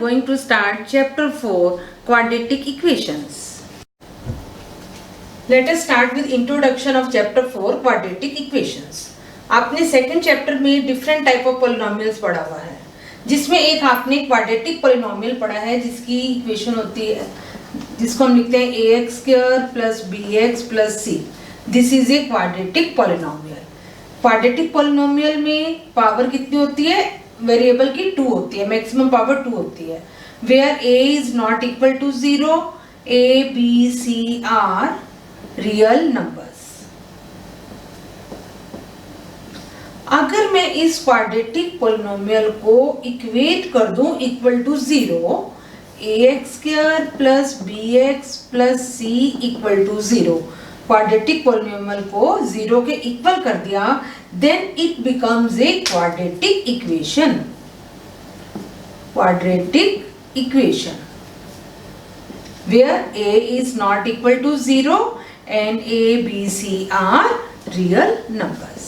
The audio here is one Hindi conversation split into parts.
going to start chapter 4 quadratic equations. Let us start with introduction of chapter 4 quadratic equations. आपने सेकंड चैप्टर में डिफरेंट टाइप ऑफ पॉलिनोमियल्स पढ़ा हुआ है, जिसमें एक आपने क्वाड्रेटिक पॉलिनोमियल पढ़ा है जिसकी इक्वेशन होती है, जिसको हम लिखते हैं ax square plus bx plus c. This is a quadratic polynomial. Quadratic polynomial में पावर कितनी होती है? वेरिएबल की 2 होती है, मैक्सिमम पावर 2 होती है. Where a is not equal to 0, a b c are real numbers. अगर मैं इस क्वाड्रेटिक पॉलिनोमियल को इक्वेट कर दूं equal to 0, ax square plus bx plus c equal to 0, quadratic polynomial को 0 के इक्वल कर दिया, then it becomes a quadratic equation. Quadratic equation where a is not equal to 0 and a b c are real numbers.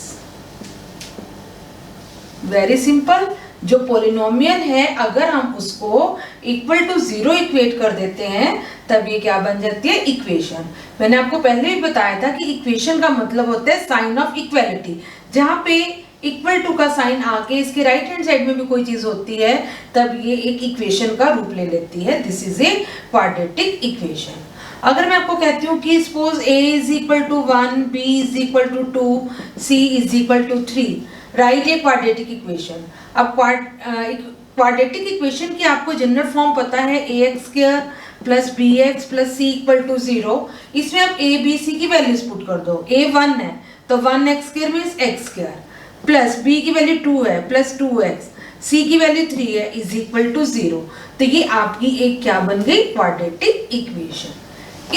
Very simple. जो पॉलिनोमियल है अगर हम उसको इक्वल टू 0 इक्वेट कर देते हैं तब ये क्या बन जाती है? इक्वेशन. मैंने आपको पहले भी बताया था कि इक्वेशन का मतलब होता है साइन ऑफ इक्वालिटी. जहां पे इक्वल टू का साइन आके इसके राइट हैंड साइड में भी कोई चीज होती है तब ये एक इक्वेशन का रूप ले लेती है. This is a quadratic equation. अगर मैं आपको कहती हूँ कि suppose a is equal to 1, b is equal to 2, c is equal to 3, write a quadratic equation. अब क्वाड्रेटिक इक्वेशन की आपको जनरल फॉर्म पता है, ax square plus bx plus c equal to 0. इसमें आप a b c की वैल्यूज पुट कर दो. a 1 है तो 1x square means x square, plus b की वैल्यू 2 है प्लस 2x, c की वैल्यू 3 है इज इक्वल टू 0. तो ये आपकी एक क्या बन गई? Quadratic equation.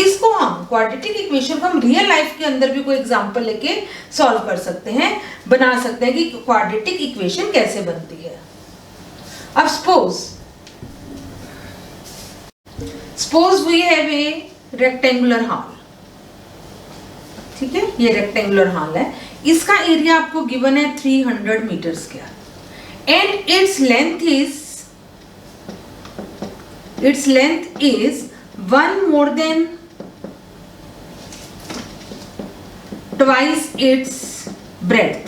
इसको हम क्वाड्रेटिक इक्वेशन को हम रियल लाइफ के अंदर भी कोई एग्जांपल लेके सॉल्व कर सकते हैं, बना सकते हैं कि क्वाड्रेटिक इक्वेशन कैसे बनती है. अब suppose we have a rectangular hall. ठीक है, ये रेक्टेंगुलर हॉल है. इसका एरिया आपको गिवन है 300 metre square and its length is 1 more than twice its breadth.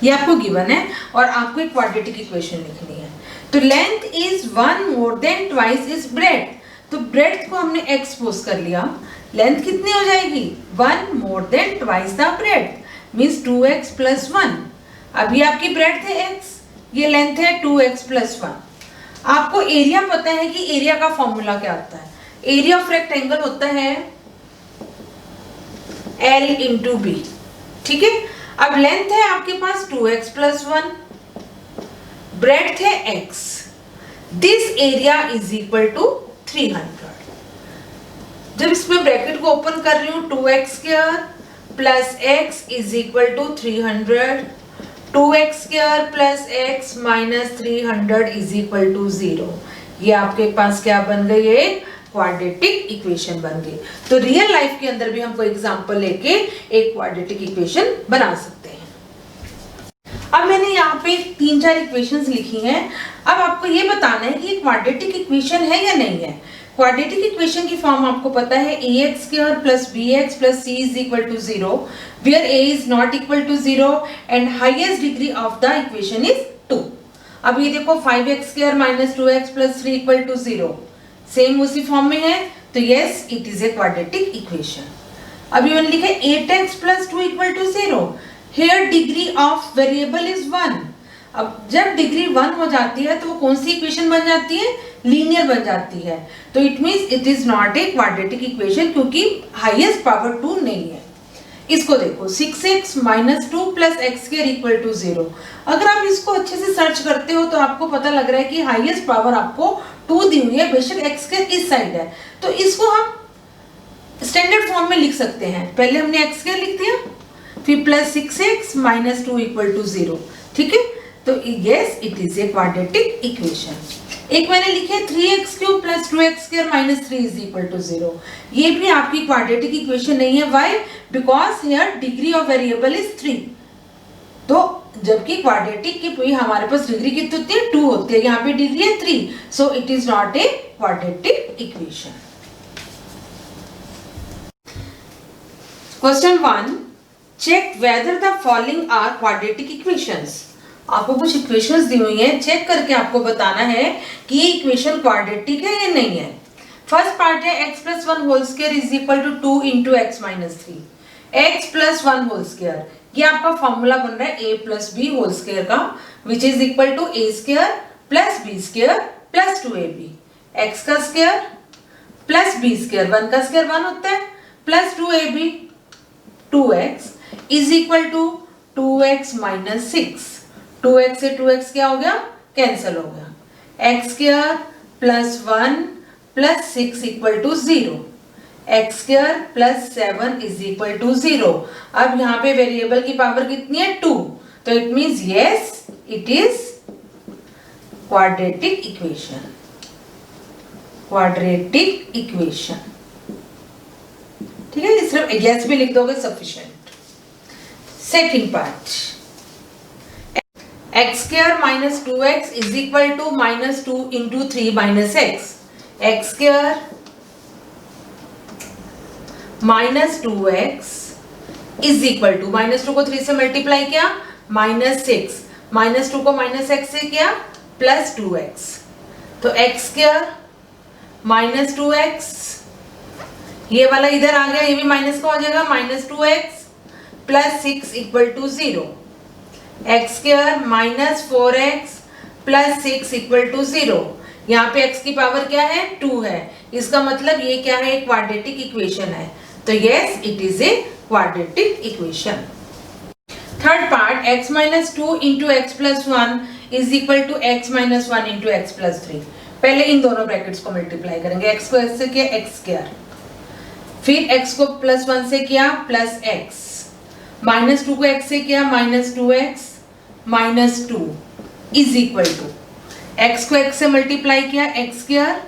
ये आपको गिवन है और आपको एक क्वाड्रेटिक इक्वेशन लिखनी है. तो length is 1 more than twice its breadth. तो ब्रेड्थ को हमने x पोज कर लिया. लेंथ कितनी हो जाएगी? 1 more than twice the breadth means 2x plus 1. अभी आपकी ब्रेड्थ है x, ये लेंथ है 2x plus 1. आपको एरिया पता है कि एरिया का फॉर्मूला क्या होता है? एरिया ऑफ रेक्टेंगल होता है L इंटू बी. ठीक है. अब लेंथ है आपके पास 2x प्लस 1, ब्रेड्थ है x. This area is equal to 300. जब इसमें ब्रैकेट को ओपन कर रही हूं 2x square plus x is equal to 300, 2x square plus x minus 300 is equal to 0. ये आपके पास क्या बन गई? एक क्वाड्रेटिक इक्वेशन बन गई. तो रियल लाइफ के अंदर भी हम कोई एग्जांपल लेके एक क्वाड्रेटिक इक्वेशन बना सकते हैं. अब मैंने यहाँ पे 3-4 इक्वेशंस लिखी हैं. अब आपको ये बताना है कि ये क्वाड्रेटिक इक्वेशन है या नहीं है. क्वाड्रेटिक इक्वेशन की फॉर्म आपको पता है, ax square plus bx plus c is equal to 0, where a is not equal to 0 and highest degree of the equation is 2. अब ये देखो 5x square minus 2x plus 3 equal to 0, same उसी फॉर्म में है. तो yes, it is a quadratic equation. अभी मैंने लिखा 8x plus 2 equal to 0. Here degree of variable is 1. अब जब डिग्री 1 हो जाती है तो वो कौन सी इक्वेशन बन जाती है? लीनियर बन जाती है. तो it means it is not a quadratic equation क्योंकि हाईएस्ट पावर 2 नहीं है. इसको देखो 6x minus 2 plus X square equal to 0. अगर आप इसको अच्छे से सर्च करते हो तो आपको पता लग रहा है कि हाईएस्ट पावर आपको 2 दी हुई है, बेशक एक्स स्क्वायर इस साइड है. तो इसको हम स्टैंडर्ड फॉर्म में लिख सकते हैं. पहले हमने एक्स स्क्वायर लिख दिया, फिर plus 6x minus 2 equal to 0. ठीक है. तो yes, it is a quadratic equation. एक मैंने लिखे 3x cube plus 2x square minus 3 is equal to 0. ये भी आपकी क्वाड्रेटिक इक्वेशन नहीं है. Why? Because here degree of variable is 3. तो जबकि क्वाड्रेटिक की हमारे पास डिग्री कितनी होती है 2 होती है, यहाँ पे डिग्री है 3, so it is not a quadratic equation. Question 1, check whether the following are quadratic equations. आपको कुछ इक्वेशंस दी हुई हैं, चेक करके आपको बताना है कि ये इक्वेशन क्वाड्रेटिक है या नहीं है। फर्स्ट पार्ट है x plus 1 whole square is equal to 2 into x minus 3, x plus 1 whole square, ये आपका फॉर्मूला बन रहा है a plus b whole square का, which is equal to a square plus b square plus 2ab, x का स्क्वायर प्लस b स्क्वायर, 1 का स्क्वायर 1 होता है, plus 2ab 2x is equal to 2x minus 6, 2x से 2x क्या हो गया, कैंसिल हो गया, x square plus 1 plus 6 equal to 0, x square plus 7 is equal to 0। अब यहाँ पे वेरिएबल की पावर कितनी है 2, तो it means yes it is quadratic equation, quadratic equation. ठीक है, सिर्फ यस भी लिख दोगे sufficient. Second part, X square minus 2x is equal to minus 2 into 3 minus X, X square minus 2x is equal to, minus 2 को 3 से मल्टीप्लाई किया माइनस 6, माइनस 2 को माइनस x से किया प्लस 2x, तो एक्स स्क्वायर माइनस 2x, ये वाला इधर आ गया, ये भी माइनस का हो जाएगा, minus 2x plus 6 equal to 0, x square minus 4x plus 6 equal to 0। यहाँ पे x की पावर क्या है 2 है, इसका मतलब ये क्या है, क्वाड्रेटिक इक्वेशन है, तो yes it is a quadratic equation. Third part, x minus 2 into X plus 1 is equal to X minus 1 into X plus 3। पहले इन दोनों ब्रैकेट्स को मल्टीप्लाई करेंगे, x को x से किया एक्स स्क्वायर, फिर x को प्लस 1 से किया प्लस x, माइनस 2 को x से किया minus 2x minus 2 is equal to, x को x से मल्टीप्लाई किया एक्स स्क्वायर,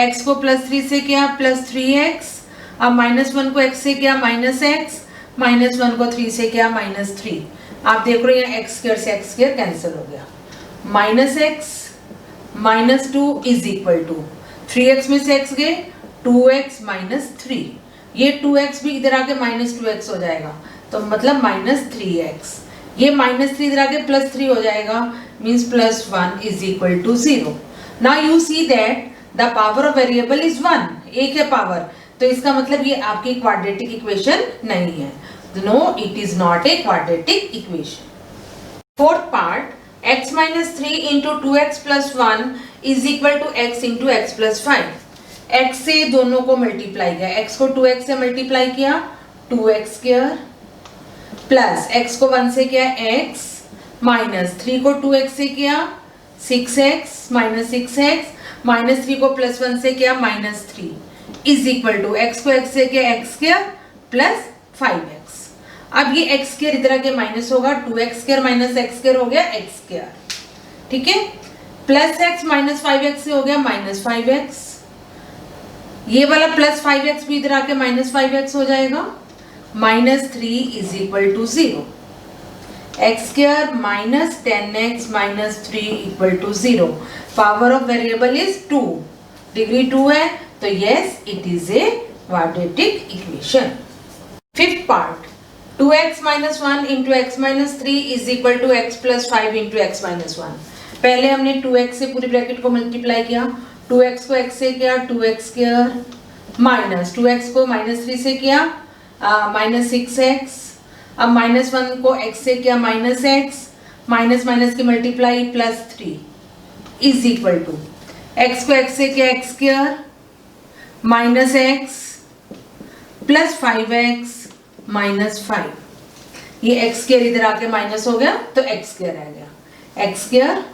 x को प्लस 3 से किया प्लस 3x, अब माइनस 1 को x से किया माइनस x, माइनस 1 को 3 से किया माइनस 3। आप देख रहे हो यहाँ x स्क्वायर से x स्क्वायर कैंसिल हो गया, minus x minus 2 is equal to 3x में से x गए 2x माइनस 3, ये 2x भी इधर आके माइनस 2x हो जाएगा, तो मतलब माइनस 3x, ये माइनस 3 इधर आके प्लस 3 हो जाएगा, means plus 1 is equal to 0। Now you see that the power of variable is 1, एक है पावर, तो इसका मतलब ये आपकी क्वाड्रेटिक इक्वेशन नहीं है, no it is not a quadratic equation. Fourth part, x minus 3 into 2x plus 1 is equal to x into X plus 5। x से दोनों को मल्टीप्लाई किया, x को 2x से मल्टीप्लाई किया 2x स्क्वायर, प्लस x को 1 से किया x, माइनस 3 को 2x से किया 6x माइनस 6x, माइनस 3 को प्लस 1 से किया minus 3 is equal to, x को x से किया x स्क्वायर प्लस 5x। अब ये x स्क्वायर इधर आके माइनस होगा, 2x square minus x square हो गया x स्क्वायर, ठीक है, प्लस x माइनस 5x से हो गया माइनस 5x, ये वाला प्लस 5x भी इधर आके माइनस 5x हो जाएगा, minus 3 is equal to 0, x square minus 10x minus 3 equal to 0। Power of variable is 2, degree 2 है, तो yes it is a quadratic equation. Fifth part, 2x minus 1 into x minus 3 is equal to X plus 5 into x minus 1। पहले हमने 2x से पूरी ब्रैकेट को मल्टीप्लाई किया, 2x को x से किया 2x स्क्वायर, माइनस 2x को माइनस 3 से किया माइनस 6x, अब माइनस 1 को x से किया माइनस x, माइनस माइनस की multiply plus 3 is equal to, x को x से किया x square minus x plus 5x minus 5, ये x स्क्वायर इधर आके माइनस हो गया तो x स्क्वायर आ गया, x स्क्वायर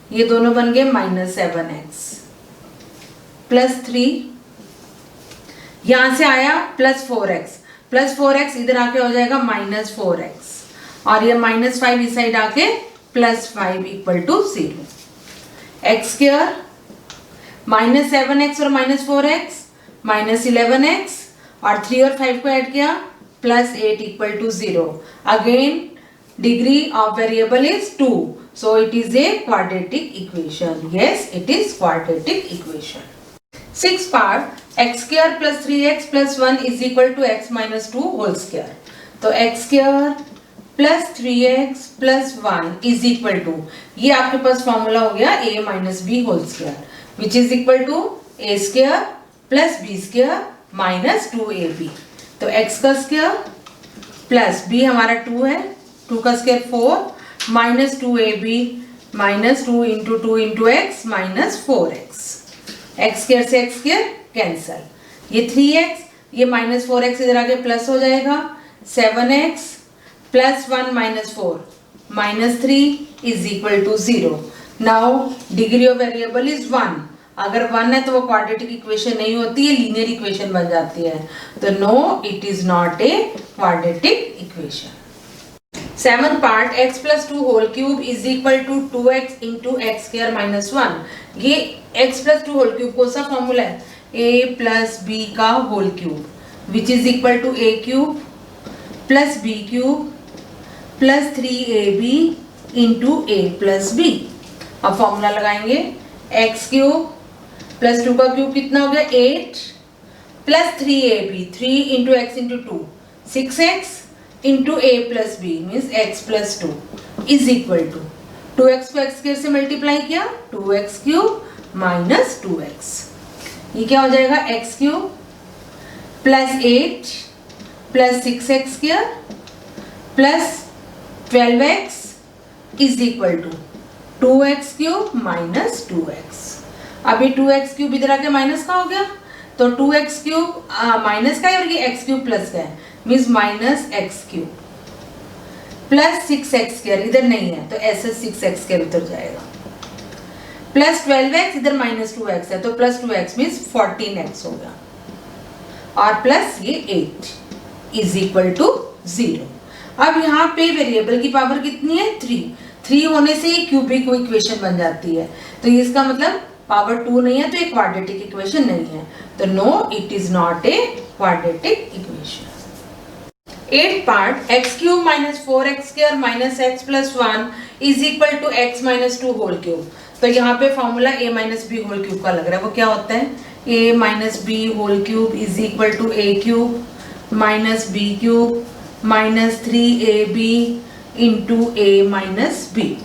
ये दोनों बन गए माइनस 7x प्लस 3, यहां से आया प्लस 4x, प्लस 4x इधर आके हो जाएगा माइनस 4x, और ये माइनस 5 इस साइड आके plus 5 equal to 0, x square minus 7x और माइनस 4x माइनस 11x, और 3 और 5 को ऐड किया plus 8 equal to 0। Again degree of variable is 2, so it is a quadratic equation. Yes, it is quadratic equation. Sixth part, x square plus 3x plus 1 is equal to x minus 2 whole square. तो x square plus 3x plus 1 is equal to, ये आपके पास फॉर्मूला हो गया a minus b whole square, which is equal to a square plus b square minus 2ab. तो x का स्क्वायर प्लस b हमारा 2 है, 2 का square 4 minus 2ab minus 2 into 2 into x minus 4x. X square से एक्स स्क्वायर कैंसल, ये 3x, ये माइनस 4x इधर आके प्लस हो जाएगा, 7x plus 1 minus 4 minus 3 is equal to 0. Now degree of variable is 1. अगर 1 है तो वो क्वाड्रेटिक इक्वेशन नहीं होती है, लीनियर इक्वेशन बन जाती है. तो no, it is not a quadratic equation. Seven part, x plus 2 whole cube is equal to 2x into X square minus 1. ये x प्लस 2 होल क्यूब कौन सा फॉर्मूला है? a प्लस b का whole cube, which is equal to a cube plus b cube plus 3ab into a plus b. अब फॉर्मूला लगाएंगे, x क्यूब प्लस 2 का क्यूब कितना हो गया 8 plus 3ab, 3 into X into 2 6x into a plus B means x plus 2 is equal to 2x को x स्क्वायर से मल्टीप्लाई किया 2x क्यूब माइनस 2x. ये क्या हो जाएगा x cube plus 8 plus 6x square plus 12x is equal to 2x cube minus 2x. अभी 2x क्यूब इधर आके माइनस का हो गया, तो 2x क्यूब माइनस का है और ये x क्यूब प्लस का है, means minus x cube plus 6x square इधर नहीं है तो ऐसे 6x स्क्वायर उधर जाएगा, प्लस 12x इधर माइनस 2x है तो प्लस 2x मीन्स 14x हो गया, और प्लस ये 8 इज इक्वल टू 0. अब यहाँ पे वेरिएबल की पावर कितनी है 3 होने से ये क्यूबिक इक्वेशन बन जाती है, तो इसका मतलब पावर 2 नहीं है तो एक क्वाड्रेटिक इक्वेशन नहीं है. तो no, it is not a quadratic equation. 8th part, x cube minus 4x square minus x plus 1 is equal to x minus 2 whole cube. तो यहाँ पे formula a minus B whole cube का लग रहा है, वो क्या होता है a minus B whole cube is equal to a cube minus B cube minus 3ab into a minus B.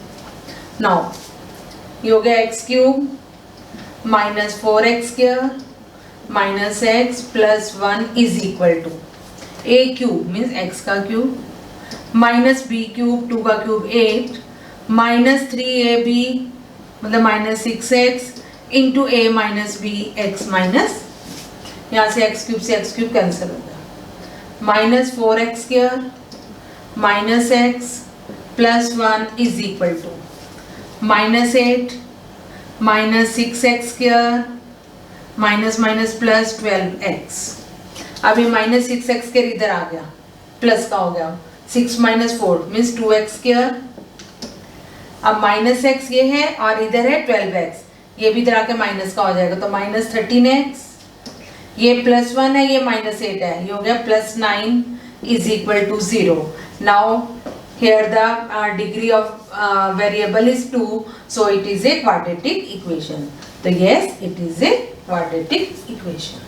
Now ये हो गया x cube minus 4x square minus x plus 1 is equal to a cube means x का क्यूब माइनस b क्यूब 2 का क्यूब 8 माइनस 3ab मतलब minus 6x into a minus b x minus, यहाँ से x क्यूब से x क्यूब कैंसिल हो गया, minus 4x square minus x plus 1 is equal to minus 8 minus 6x square minus minus plus 12x. अभी माइनस 6x के इधर आ गया, प्लस का हो गया 6 माइनस 4 मीन्स 2x स्क्वायर. अब माइनस x ये है और इधर है 12x, ये भी इधर आके माइनस का हो जाएगा तो माइनस 13x. ये प्लस 1 है, ये माइनस 8 है, ये हो गया plus 9 is equal to 0. Now here the degree of variable is 2, so it is a quadratic equation. तो yes, it is a quadratic equation.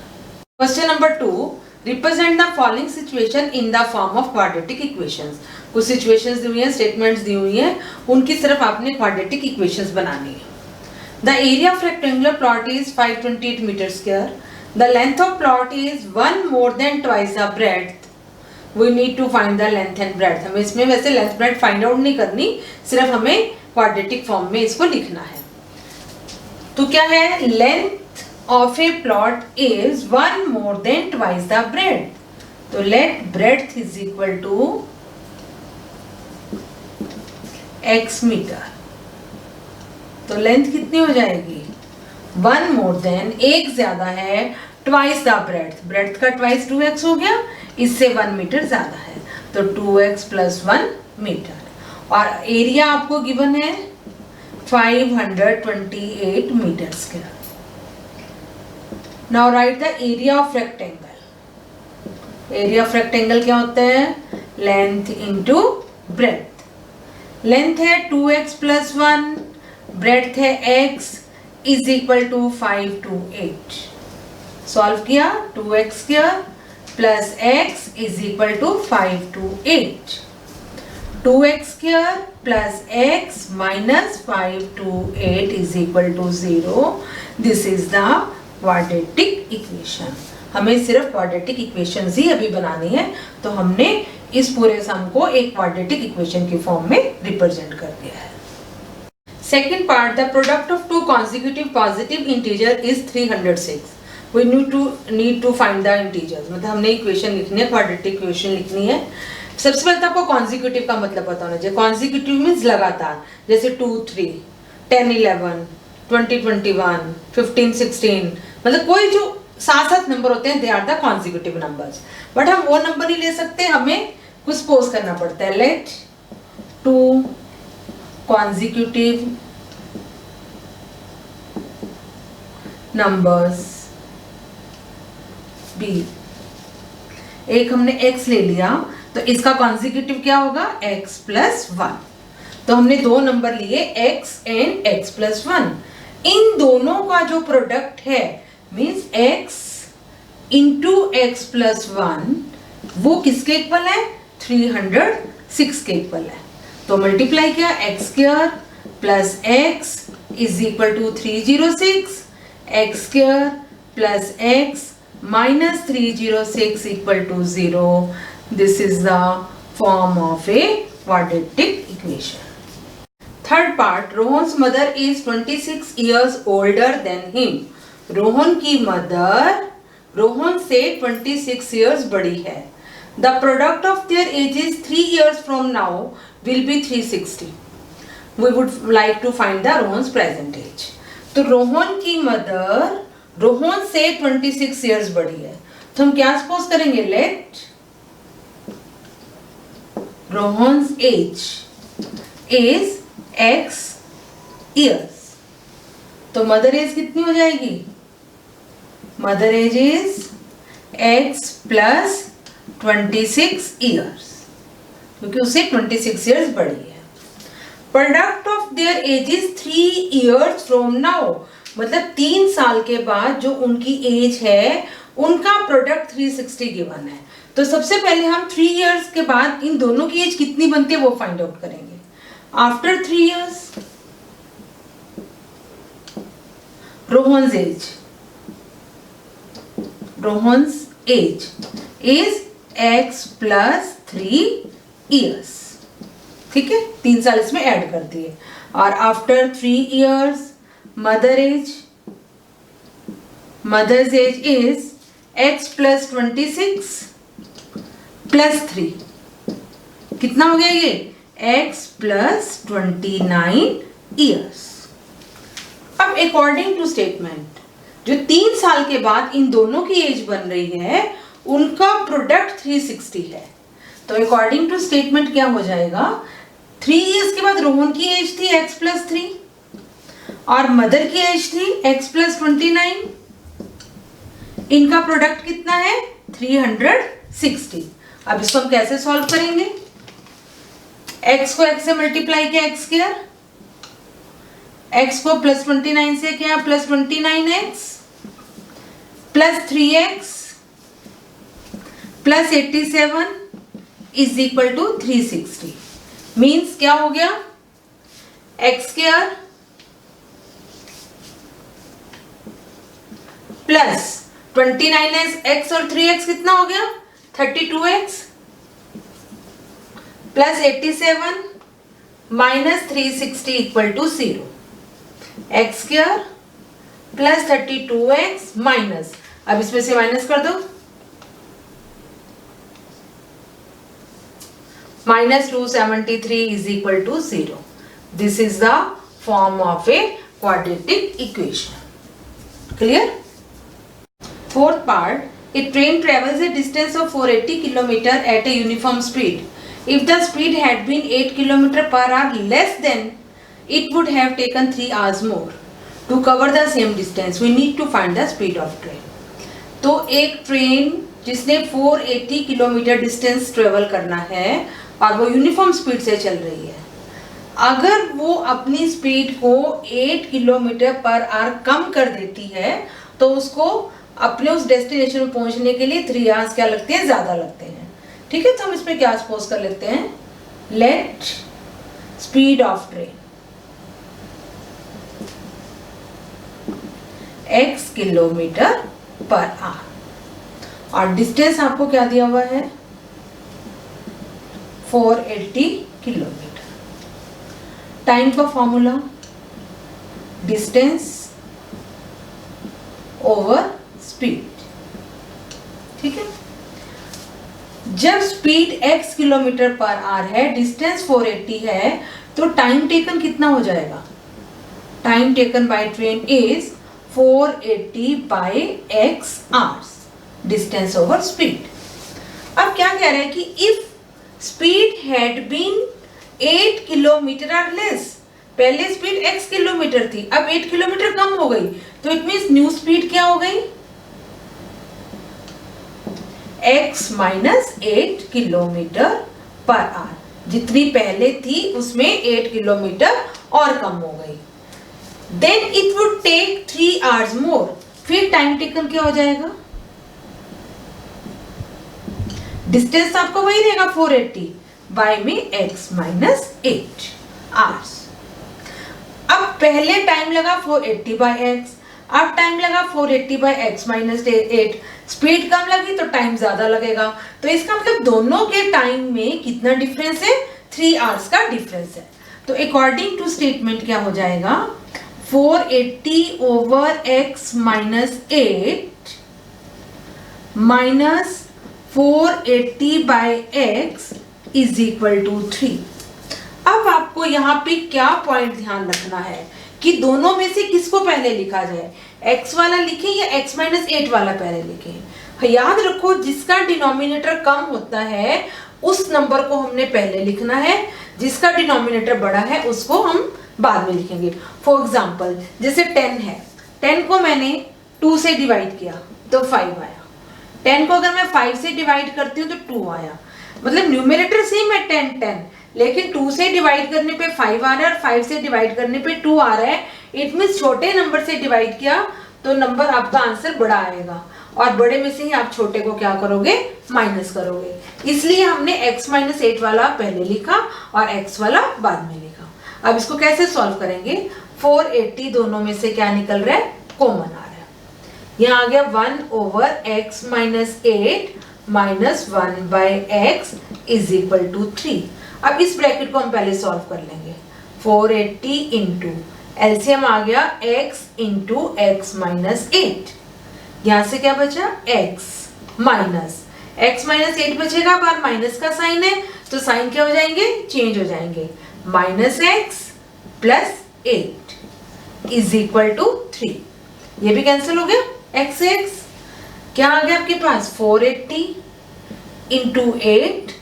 Question number 2, represent the following situation in the form of quadratic equations. कुछ सिचुएशंस दी हुई हैं, स्टेटमेंट्स दी हुई हैं, उनकी सिर्फ आपने क्वाड्रेटिक इक्वेशंस बनानी है. The area of rectangular plot is 528 metre square. The length of plot is 1 more than twice the breadth. We need to find the length and breadth. हमें इसमें वैसे लेंथ ब्रेड्थ फाइंड आउट नहीं करनी, सिर्फ हमें क्वाड्रेटिक फॉर्म में इसको लिखना है. तो क्या है, length of a plot is 1 more than twice the breadth. तो let breadth is equal to x metre. तो लेंथ कितनी हो जाएगी 1 more than, एक ज्यादा है twice the breadth. breadth का twice 2x हो गया, इससे 1 मीटर ज्यादा है तो 2x plus 1 मीटर. और एरिया आपको गिवन है 528 metre square. Now write the area of rectangle. Area of rectangle क्या होता है, length into breadth. लेंथ है 2x प्लस 1, ब्रेड्थ है x is equal to 5 to 8। Solve किया, 2x square plus x is equal to 5 to 8। 2x square plus x minus 5 to 8 is equal to 0। This is the quadratic equation. हमें सिर्फ क्वाड्रेटिक इक्वेशंस ही अभी बनानी है, तो हमने इस पूरे सम को एक क्वाड्रेटिक इक्वेशन के फॉर्म में रिप्रेजेंट कर दिया है। Second part, the product of two consecutive positive integer is 306। We need to find the integers. मतलब हमने इक्वेशन लिखनी है, क्वाड्रेटिक इक्वेशन लिखनी है। सबसे पहले तो आपको कॉन्जिक्यूटिव का मतलब पता होना चाहिए। कॉन्जिक्यूटिव मीन्स लगातार, जैसे 2 3, 10 11, 20 21, 15 16, मतलब कोई जो साथ साथ नंबर होते हैं they are the consecutive numbers. But हम वो नंबर नहीं ले सकते, हमें कुछ सपोज करना पड़ता है। Let 2 consecutive numbers be. एक हमने x ले लिया, तो इसका कॉन्जिक्यूटिव क्या होगा, x प्लस 1। तो हमने दो नंबर लिए x एंड x प्लस 1। इन दोनों का जो प्रोडक्ट है means x into X plus 1, वो किसके इक्वल है, 306 के इक्वल है। तो मल्टीप्लाई किया, x square plus x is equal to 306, x square plus x minus 306 equal to 0। This is the form of a quadratic equation. Third part, Rohan's mother is 26 years older than him। Rohan की मदर रोहन से 26 years बड़ी है। The product of their ages 3 years from now will be 360। We would like to find the Rohan's present age. तो रोहन की मदर रोहन से 26 years बड़ी है, तो हम क्या सपोज करेंगे, let Rohan's age is x years। तो मदर एज कितनी हो जाएगी, mother age is x plus 26 years, क्योंकि उससे 26 years बड़ी है। Product of their age is 3 years from now, मतलब 3 साल के बाद जो उनकी एज है उनका प्रोडक्ट 360 गिवन है। तो सबसे पहले हम 3 years के बाद इन दोनों की एज कितनी बनती है वो फाइंड आउट करेंगे। After 3 years Rohan's age is x plus 3 years। ठीक है, 3 साल इसमें ऐड कर दिए। और after 3 years mother's age is x plus 26 plus 3, कितना हो गया ये, x प्लस 29 years। अब अकॉर्डिंग टू स्टेटमेंट, जो 3 साल के बाद इन दोनों की एज बन रही है उनका प्रोडक्ट 360 है। तो अकॉर्डिंग टू स्टेटमेंट क्या हो जाएगा, 3 years के बाद रोहन की एज थी x प्लस 3 और मदर की एज थी x प्लस 29। इनका प्रोडक्ट कितना है, 360। अब इसको हम कैसे सॉल्व करेंगे, x को x से मल्टीप्लाई किया, x स्क्वायर, x को प्लस 29 से किया plus 29x plus 3x plus 87 is equal to 360। Means क्या हो गया, x स्क्वायर प्लस 29x और 3x कितना हो गया, 32x plus 87 minus 360 equal to 0। X square plus 32x minus, अब इसमें से माइनस कर दो, minus 273 is equal to 0. This is the form of a quadratic equation. Clear? Fourth part, a train travels a distance of 480 km at a uniform speed. If the speed had been 8 km per hour less, then it would have taken 3 hours more to cover the same distance. We need to find the speed of train. तो एक ट्रेन जिसने 480 किलोमीटर डिस्टेंस ट्रेवल करना है और वो यूनिफॉर्म स्पीड से चल रही है, अगर वो अपनी स्पीड को 8 किलोमीटर पर आवर कम कर देती है तो उसको अपने उस डेस्टिनेशन में पहुंचने के लिए 3 आवर्स क्या लगते हैं, ज्यादा लगते हैं। ठीक है, तो हम इसमें क्या सपोज कर लेते हैं, let speed of train x kilometre per hour और डिस्टेंस आपको क्या दिया हुआ है, 480 किलोमीटर। टाइम का फॉर्मूला डिस्टेंस ओवर स्पीड। ठीक है, जब speed x kilometre per hour है, डिस्टेंस 480 है, तो टाइम टेकन कितना हो जाएगा, time taken by train is 480 by x hours, distance over speed. अब क्या कह रहे हैं कि if speed had been 8 kilometre और लेस, पहले स्पीड x किलोमीटर थी, अब 8 किलोमीटर कम हो गई, तो इट मींस न्यू स्पीड क्या हो गई, x minus 8 kilometre per our. जितनी पहले थी उसमें 8 किलोमीटर और कम हो गई। Then it would take 3 hours more, फिर टाइम टेकन क्या हो जाएगा, डिस्टेंस आपको वही रहेगा 480 बाय में x माइनस 8 आवर्स। अब पहले टाइम लगा 480 बाय x, अब टाइम लगा 480 बाय x माइनस 8, स्पीड कम लगी तो टाइम ज्यादा लगेगा, तो इसका मतलब दोनों के टाइम में कितना डिफरेंस है, 3 आवर्स का डिफरेंस है। तो अकॉर्डिंग टू स्टेटमेंट क्या हो जाएगा, 480 over x minus 8 minus 480 by x is equal to 3। अब आपको यहाँ पे क्या पॉइंट ध्यान रखना है कि दोनों में से किसको पहले लिखा जाए, x वाला लिखें या x माइनस 8 वाला पहले लिखें। याद रखो जिसका डिनोमिनेटर कम होता है उस नंबर को हमने पहले लिखना है, जिसका डिनोमिनेटर बड़ा है उसको हम बाद में लिखेंगे। फॉर एग्जाम्पल जैसे 10 है, 10 को मैंने 2 से डिवाइड किया तो 5 आया, 10 को अगर मैं 5 से डिवाइड करती हूँ तो 2 आया, मतलब न्यूमरेटर सेम है 10 10, लेकिन 2 से डिवाइड करने पे 5 आ रहा है और 5 से डिवाइड करने पे 2 आ रहा है। इट मींस छोटे नंबर से डिवाइड किया तो नंबर आपका आंसर बड़ा आएगा और बड़े में से ही आप छोटे को क्या करोगे, माइनस करोगे। इसलिए हमने x माइनस 8 वाला पहले लिखा और x वाला बाद में लिखा। अब इसको कैसे सॉल्व करेंगे, 480 दोनों में से क्या निकल रहा है, कॉमन आ रहा है। यहाँ आ गया 1 over x minus 8 minus 1 by x is equal to 3। अब इस ब्रैकेट को हम पहले सॉल्व कर लेंगे, 480 इंटू एलसीएम आ गया x इंटू एक्स माइनस 8, यहाँ से क्या बचा x माइनस 8 बचेगा, बार माइनस का साइन है तो साइन क्या हो जाएंगे, चेंज हो जाएंगे, minus x plus 8 is equal to 3। ये भी कैंसिल हो गया, x से x क्या आ गया आपके पास, 480 इंटू 8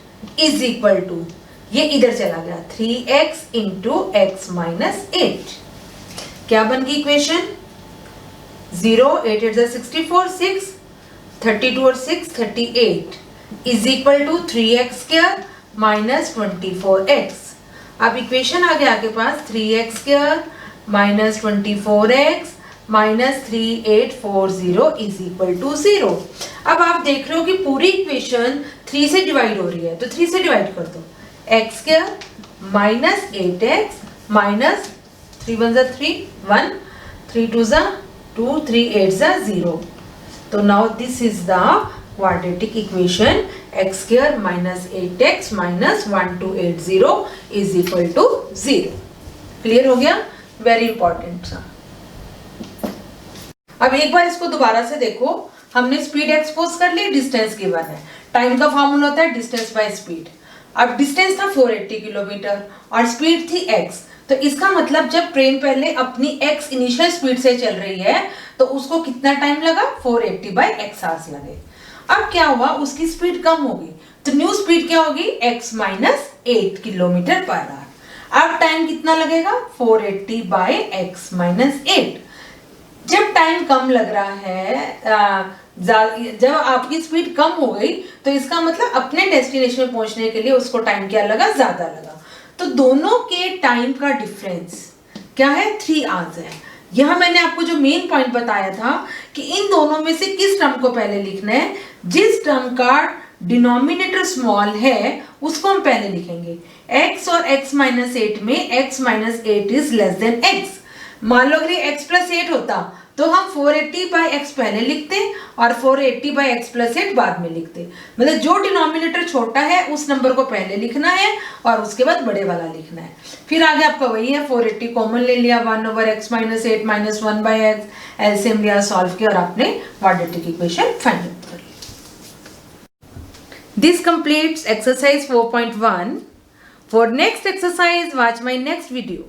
इज इक्वल टू, ये इधर चला गया 3x इंटू एक्स माइनस 8। क्या बन गई इक्वेशन, 0 8 8 64, 6 32 और 6 38 is equal to 3x square minus 24x। अब इक्वेशन आ गया आपके पास 3x square minus 24x minus 3840 is equal to 0। अब आप देख रहे हो कि पूरी इक्वेशन 3 से डिवाइड हो रही है, तो 3 से डिवाइड कर दो, x square minus 8x minus 3 1 जा 3 1 3 2 जा 2 3 8 जा 0। तो now this is the quadratic equation x square minus 8x minus 1280 is equal to 0। Clear हो गया, वेरी इंपॉर्टेंट था। अब एक बार इसको दोबारा से देखो, हमने स्पीड एक्सपोज कर ली, डिस्टेंस गिवन है, टाइम का फॉर्मूला होता है डिस्टेंस बाय स्पीड। अब डिस्टेंस था 480 किलोमीटर और स्पीड थी x, तो इसका मतलब जब ट्रेन पहले अपनी x इनिशियल स्पीड से चल रही है तो उसको कितना टाइम लगा, 480 बाय x आवर्स लगे। अब क्या हुआ, उसकी स्पीड कम होगी तो न्यू स्पीड क्या होगी, x minus 8 kilometre per our. अब टाइम कितना लगेगा, 480 बाय x माइनस 8। जब टाइम कम लग रहा है, जब आपकी स्पीड कम हो गई तो इसका मतलब अपने डेस्टिनेशन में पहुंचने के लिए उसको टाइम क्या लगा, ज्यादा लगा। तो दोनों के टाइम का डिफरेंस क्या है, 3 आवर्स है। यह मैंने आपको जो मेन पॉइंट बताया था कि इन दोनों में से किस टर्म को पहले लिखना है, जिस टर्म का डिनोमिनेटर स्मॉल है उसको हम पहले लिखेंगे। x और x माइनस 8 में x minus 8 is less than x। मान लो अगर x प्लस 8 होता तो हम 480 बाई x पहले लिखते और 480 बाई x प्लस 8 बाद में लिखते। मतलब जो डिनोमिनेटर छोटा है उस नंबर को पहले लिखना है और उसके बाद बड़े वाला लिखना है। फिर आगे आपका वही है, 480 कॉमन ले लिया, 1 over x minus 8 minus 1 by x, LCM लिया, सॉल्व किया और आपने क्वाड्रेटिक इक्वेशन फाइंड आउट कर ली। This completes exercise 4.1. For next exercise, watch my next video.